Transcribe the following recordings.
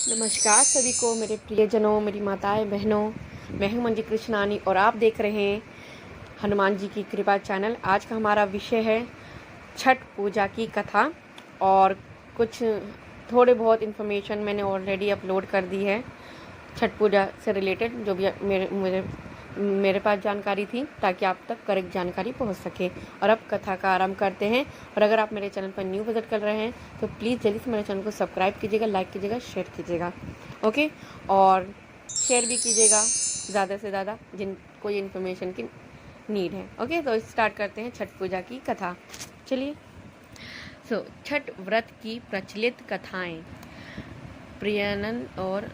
नमस्कार सभी को, मेरे प्रियजनों, मेरी माताएं बहनों। मैं हूं मंजी कृष्णानी और आप देख रहे हैं हनुमान जी की कृपा चैनल। आज का हमारा विषय है छठ पूजा की कथा और कुछ थोड़े बहुत इन्फॉर्मेशन मैंने ऑलरेडी अपलोड कर दी है छठ पूजा से रिलेटेड, जो भी मेरे पास जानकारी थी, ताकि आप तक करेक्ट जानकारी पहुंच सके। और अब कथा का आरंभ करते हैं। और अगर आप मेरे चैनल पर न्यू विजिट कर रहे हैं तो प्लीज़ जल्दी से मेरे चैनल को सब्सक्राइब कीजिएगा, लाइक कीजिएगा, शेयर कीजिएगा, ओके। और शेयर भी कीजिएगा ज़्यादा से ज़्यादा जिनको ये इन्फॉर्मेशन की नीड है, ओके। तो स्टार्ट करते हैं छठ पूजा की कथा, चलिए। छठ व्रत की प्रचलित कथाएं। प्रियानंद और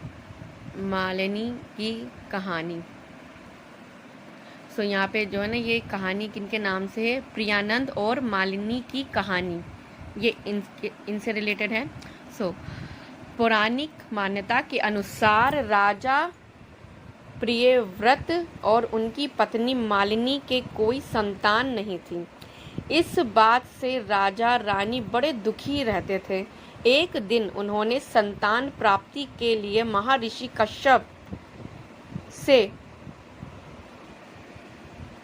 मालिनी की कहानी। यहाँ पे जो है ना, ये कहानी किनके नाम से है? प्रियानंद और मालिनी की कहानी, ये इनसे रिलेटेड है। पौराणिक मान्यता के अनुसार राजा प्रियव्रत और उनकी पत्नी मालिनी के कोई संतान नहीं थी। इस बात से राजा रानी बड़े दुखी रहते थे। एक दिन उन्होंने संतान प्राप्ति के लिए महर्षि कश्यप से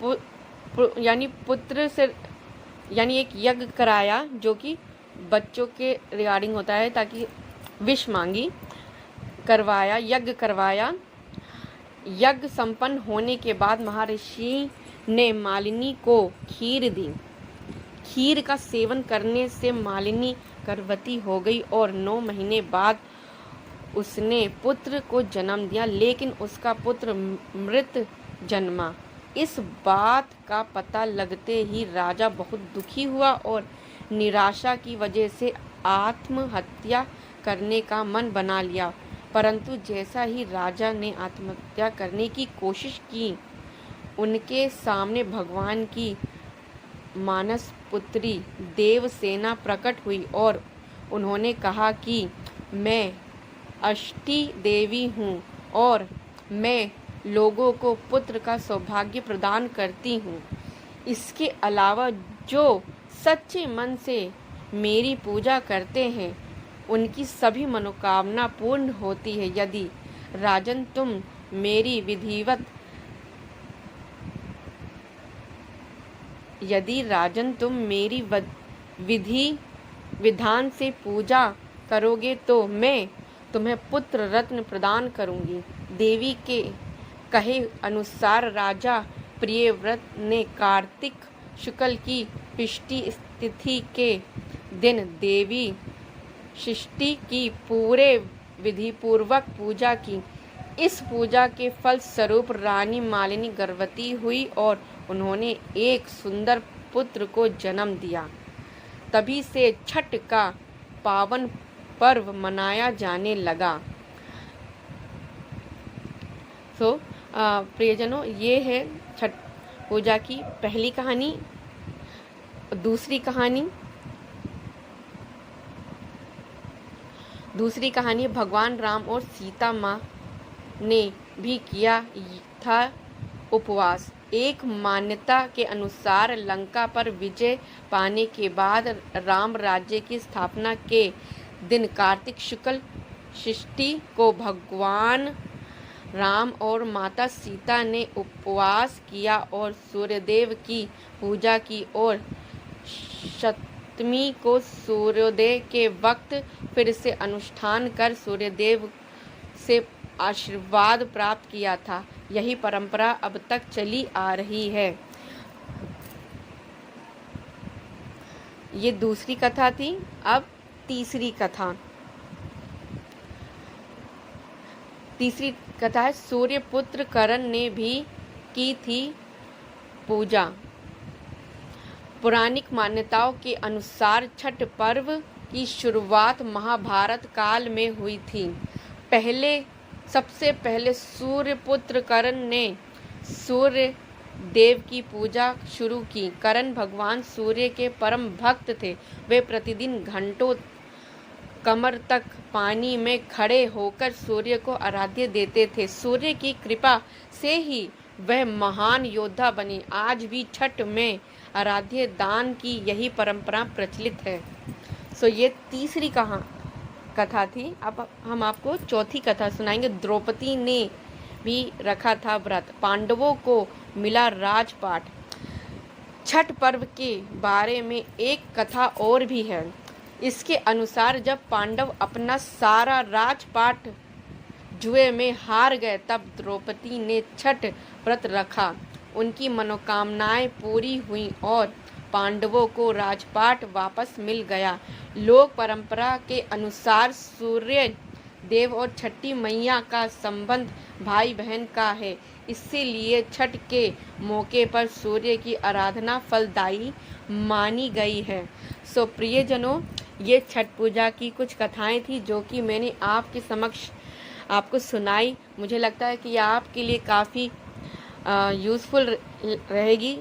पुत्र से एक यज्ञ कराया, जो कि बच्चों के रिगार्डिंग होता है, ताकि विश मांगी, यज्ञ करवाया। यज्ञ संपन्न होने के बाद महर्षि ने मालिनी को खीर दी। खीर का सेवन करने से मालिनी गर्भवती हो गई और 9 महीने बाद उसने पुत्र को जन्म दिया, लेकिन उसका पुत्र मृत जन्मा। इस बात का पता लगते ही राजा बहुत दुखी हुआ और निराशा की वजह से आत्महत्या करने का मन बना लिया। परंतु जैसा ही राजा ने आत्महत्या करने की कोशिश की, उनके सामने भगवान की मानस पुत्री देवसेना प्रकट हुई और उन्होंने कहा कि मैं अष्टी देवी हूँ और मैं लोगों को पुत्र का सौभाग्य प्रदान करती हूँ। इसके अलावा जो सच्चे मन से मेरी पूजा करते हैं, उनकी सभी मनोकामना पूर्ण होती है। यदि राजन तुम मेरी विधि विधान से पूजा करोगे तो मैं तुम्हें पुत्र रत्न प्रदान करूंगी। देवी के कहे अनुसार राजा प्रियव्रत ने कार्तिक शुक्ल की षष्ठी तिथि के दिन देवी षष्ठी की पूरे विधिपूर्वक पूजा की। इस पूजा के फल स्वरूप रानी मालिनी गर्भवती हुई और उन्होंने एक सुंदर पुत्र को जन्म दिया। तभी से छठ का पावन पर्व मनाया जाने लगा। प्रियजनों, ये है छठ पूजा की पहली कहानी। दूसरी कहानी भगवान राम और सीता माँ ने भी किया था उपवास। एक मान्यता के अनुसार लंका पर विजय पाने के बाद राम राज्य की स्थापना के दिन कार्तिक शुक्ल षष्ठी को भगवान राम और माता सीता ने उपवास किया और सूर्यदेव की पूजा की और सप्तमी को सूर्योदय के वक्त फिर से अनुष्ठान कर सूर्यदेव से आशीर्वाद प्राप्त किया था। यही परंपरा अब तक चली आ रही है। ये दूसरी कथा थी। अब तीसरी कथा है सूर्यपुत्र करण ने भी की थी पूजा। पौराणिक मान्यताओं के अनुसार छठ पर्व की शुरुआत महाभारत काल में हुई थी। सबसे पहले सूर्यपुत्र करण ने सूर्य देव की पूजा शुरू की। करण भगवान सूर्य के परम भक्त थे। वे प्रतिदिन घंटों कमर तक पानी में खड़े होकर सूर्य को आराध्य देते थे। सूर्य की कृपा से ही वह महान योद्धा बने। आज भी छठ में आराध्य दान की यही परंपरा प्रचलित है। ये तीसरी कथा थी। अब हम आपको चौथी कथा सुनाएंगे। द्रौपदी ने भी रखा था व्रत, पांडवों को मिला राजपाट। छठ पर्व के बारे में एक कथा और भी है। इसके अनुसार जब पांडव अपना सारा राजपाट जुए में हार गए तब द्रौपदी ने छठ व्रत रखा। उनकी मनोकामनाएं पूरी हुई और पांडवों को राजपाट वापस मिल गया। लोक परंपरा के अनुसार सूर्य देव और छठी मैया का संबंध भाई बहन का है, इसीलिए छठ के मौके पर सूर्य की आराधना फलदायी मानी गई है। सो प्रियजनों, ये छठ पूजा की कुछ कथाएं थी जो कि मैंने आपके समक्ष आपको सुनाई। मुझे लगता है कि यह आपके लिए काफ़ी यूज़फुल रहेगी।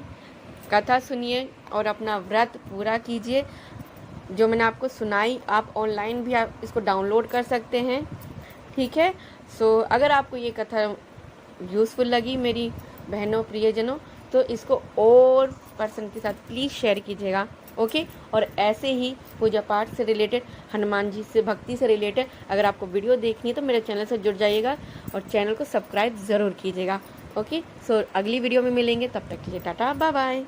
कथा सुनिए और अपना व्रत पूरा कीजिए। जो मैंने आपको सुनाई, आप ऑनलाइन भी आप इसको डाउनलोड कर सकते हैं, ठीक है। सो अगर आपको ये कथा यूज़फुल लगी मेरी बहनों प्रियजनों, तो इसको और पर्सन के साथ प्लीज़ शेयर कीजिएगा, ओके। और ऐसे ही पूजा पाठ से रिलेटेड, हनुमान जी से भक्ति से रिलेटेड अगर आपको वीडियो देखनी है तो मेरे चैनल से जुड़ जाइएगा और चैनल को सब्सक्राइब ज़रूर कीजिएगा, ओके। सो अगली वीडियो में मिलेंगे, तब तक के लिए टाटा बाय बाय।